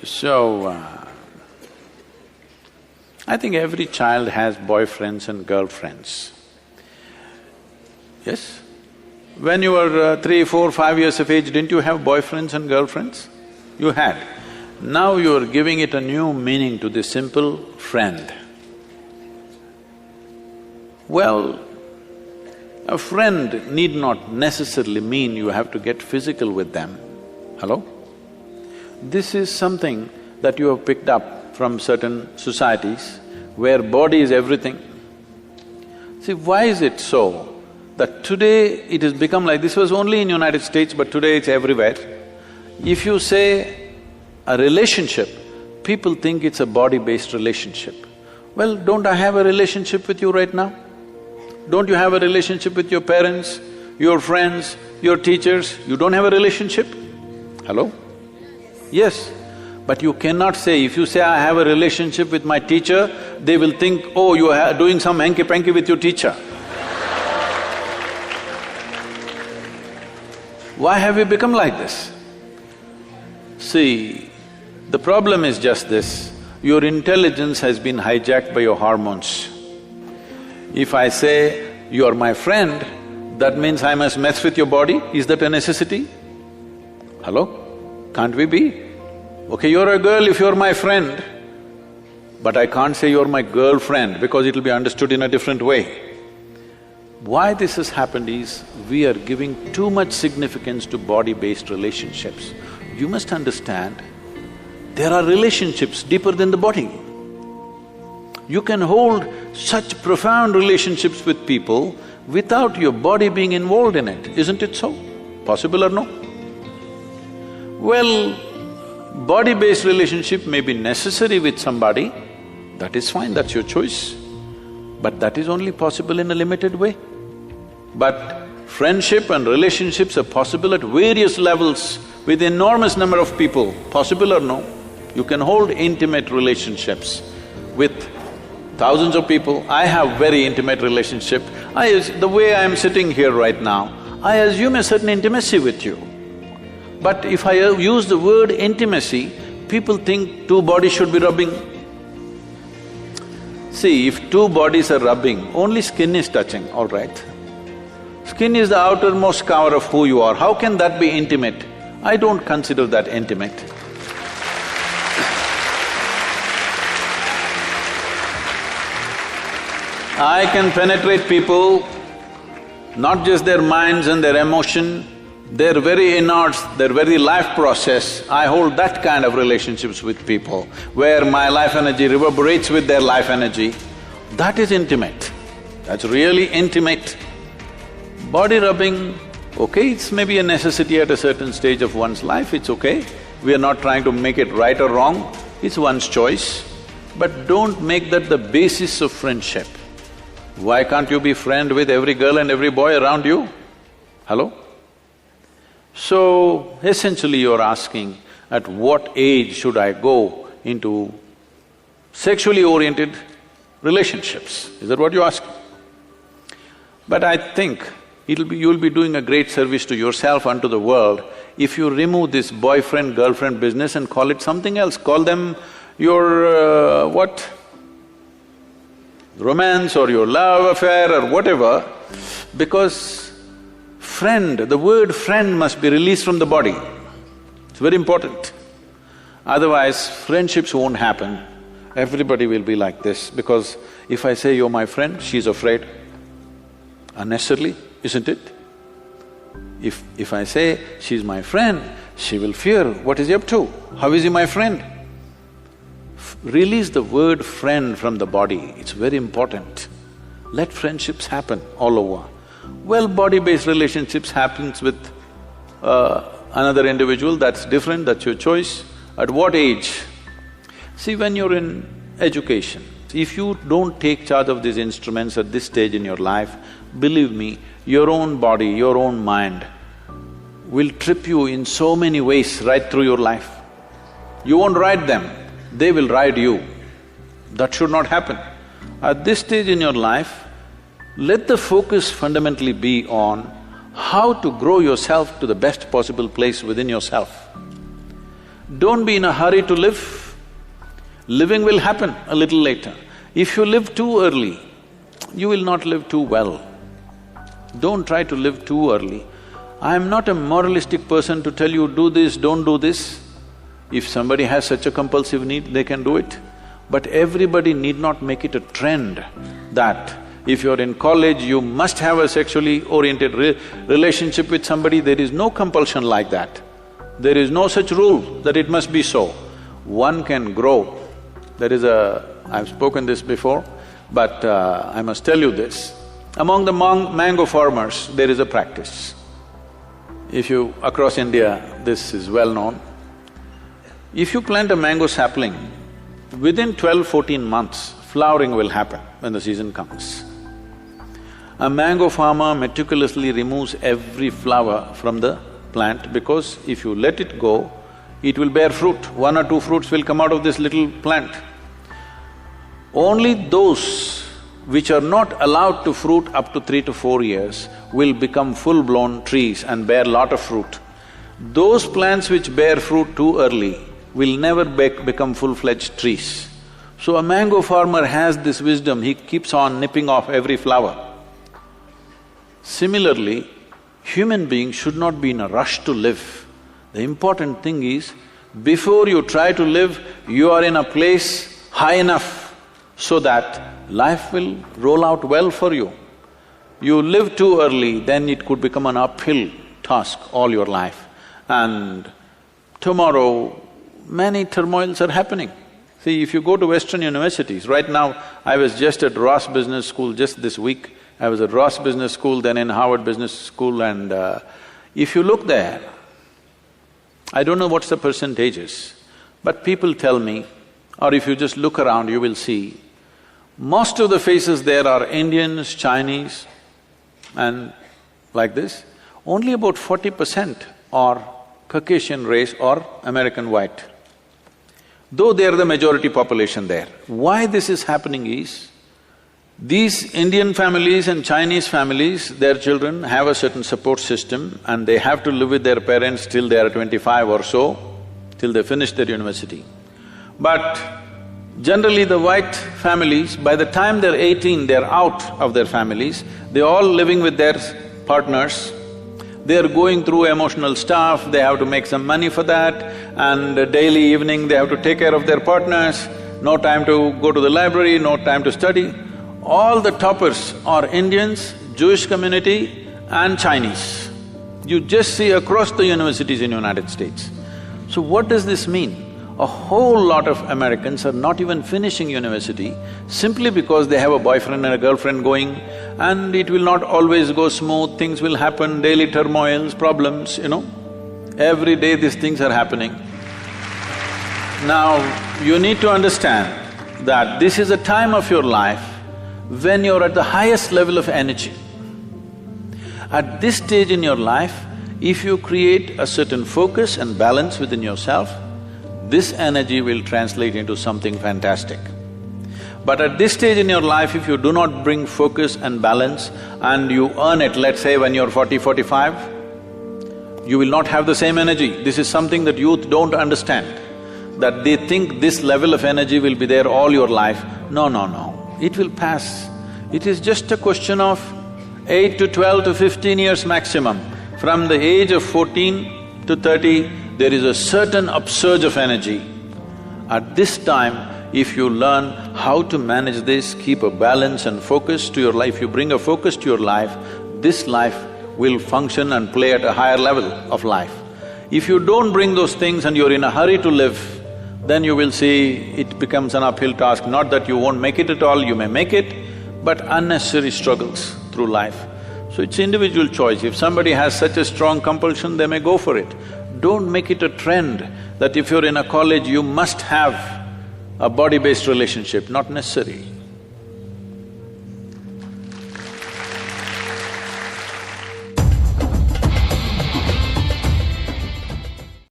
So, I think every child has boyfriends and girlfriends. Yes? When you were 3, 4, 5 years of age, didn't you have boyfriends and girlfriends? You had. Now you are giving it a new meaning to this simple friend. Well, a friend need not necessarily mean you have to get physical with them. Hello? This is something that you have picked up from certain societies where body is everything. See, why is it so that today it has become like… this was only in United States, but today it's everywhere. If you say a relationship, people think it's a body-based relationship. Well, don't I have a relationship with you right now? Don't you have a relationship with your parents, your friends, your teachers? You don't have a relationship? Hello? Yes. But you cannot say, if you say, I have a relationship with my teacher, they will think, oh, you are doing some hanky-panky with your teacher. Why have you become like this? See, the problem is just this, your intelligence has been hijacked by your hormones. If I say, you are my friend, that means I must mess with your body, is that a necessity? Hello? Can't we be? Okay, you're a girl if you're my friend, but I can't say you're my girlfriend because it'll be understood in a different way. Why this has happened is, we are giving too much significance to body-based relationships. You must understand, there are relationships deeper than the body. You can hold such profound relationships with people without your body being involved in it, isn't it so? Possible or no? Well, body-based relationship may be necessary with somebody, that is fine, that's your choice. But that is only possible in a limited way. But friendship and relationships are possible at various levels with enormous number of people, possible or no? You can hold intimate relationships with thousands of people. I have very intimate relationship. The way I am sitting here right now, I assume a certain intimacy with you. But if I use the word intimacy, people think two bodies should be rubbing. See, if two bodies are rubbing, only skin is touching, all right. Skin is the outermost cover of who you are, how can that be intimate? I don't consider that intimate. I can penetrate people, not just their minds and their emotion, their very innards, their very life process. I hold that kind of relationships with people, where my life energy reverberates with their life energy. That is intimate, that's really intimate. Body rubbing, okay, it's maybe a necessity at a certain stage of one's life, it's okay. We are not trying to make it right or wrong, it's one's choice. But don't make that the basis of friendship. Why can't you be friend with every girl and every boy around you? Hello? So, essentially you're asking, at what age should I go into sexually oriented relationships? Is that what you ask? But I think you'll be doing a great service to yourself and to the world if you remove this boyfriend-girlfriend business and call it something else. Call them your what? Romance or your love affair or whatever, because friend, the word friend must be released from the body. It's very important. Otherwise, friendships won't happen. Everybody will be like this, because if I say you're my friend, she's afraid. Unnecessarily, isn't it? If I say she's my friend, she will fear, what is he up to? How is he my friend? Release the word friend from the body, it's very important. Let friendships happen all over. Well, body-based relationships happens with another individual, that's different, that's your choice. At what age? See, when you're in education, if you don't take charge of these instruments at this stage in your life, believe me, your own body, your own mind will trip you in so many ways right through your life. You won't ride them, they will ride you. That should not happen. At this stage in your life, let the focus fundamentally be on how to grow yourself to the best possible place within yourself. Don't be in a hurry to live. Living will happen a little later. If you live too early, you will not live too well. Don't try to live too early. I am not a moralistic person to tell you, do this, don't do this. If somebody has such a compulsive need, they can do it. But everybody need not make it a trend that if you're in college, you must have a sexually oriented relationship with somebody. There is no compulsion like that. There is no such rule that it must be so. One can grow. There is I've spoken this before, but I must tell you this. Among the mango farmers, there is a practice. Across India, this is well known. If you plant a mango sapling, within 12-14 months, flowering will happen when the season comes. A mango farmer meticulously removes every flower from the plant because if you let it go, it will bear fruit. 1 or 2 fruits will come out of this little plant. Only those which are not allowed to fruit up to 3 to 4 years will become full-blown trees and bear lot of fruit. Those plants which bear fruit too early will never become full-fledged trees. So a mango farmer has this wisdom, he keeps on nipping off every flower. Similarly, human beings should not be in a rush to live. The important thing is, before you try to live, you are in a place high enough so that life will roll out well for you. You live too early, then it could become an uphill task all your life. And tomorrow, many turmoils are happening. See, if you go to Western universities, right now I was just at Ross Business School just this week. I was at Ross Business School, then in Harvard Business School, and if you look there, I don't know what's the percentages, but people tell me, or if you just look around, you will see, most of the faces there are Indians, Chinese, and like this. Only about 40% are Caucasian race or American white, though they are the majority population there. Why this is happening is, these Indian families and Chinese families, their children have a certain support system and they have to live with their parents till they are 25 or so, till they finish their university. But generally the white families, by the time they're 18, they're out of their families, they're all living with their partners, they're going through emotional stuff, they have to make some money for that, and daily evening they have to take care of their partners, no time to go to the library, no time to study. All the toppers are Indians, Jewish community and Chinese. You just see across the universities in United States. So what does this mean? A whole lot of Americans are not even finishing university simply because they have a boyfriend and a girlfriend going, and it will not always go smooth, things will happen, daily turmoils, problems, Every day these things are happening. Now, you need to understand that this is a time of your life when you're at the highest level of energy. At this stage in your life, if you create a certain focus and balance within yourself, this energy will translate into something fantastic. But at this stage in your life, if you do not bring focus and balance and you earn it, let's say when you're 40, 45, you will not have the same energy. This is something that youth don't understand, that they think this level of energy will be there all your life. No, no, no. It will pass. It is just a question of 8 to 12 to 15 years maximum. From the age of 14 to 30, there is a certain upsurge of energy. At this time, if you learn how to manage this, keep a balance and focus to your life, you bring a focus to your life, this life will function and play at a higher level of life. If you don't bring those things and you're in a hurry to live, then you will see it becomes an uphill task. Not that you won't make it at all, you may make it, but unnecessary struggles through life. So it's individual choice. If somebody has such a strong compulsion, they may go for it. Don't make it a trend that if you're in a college, you must have a body-based relationship, not necessary.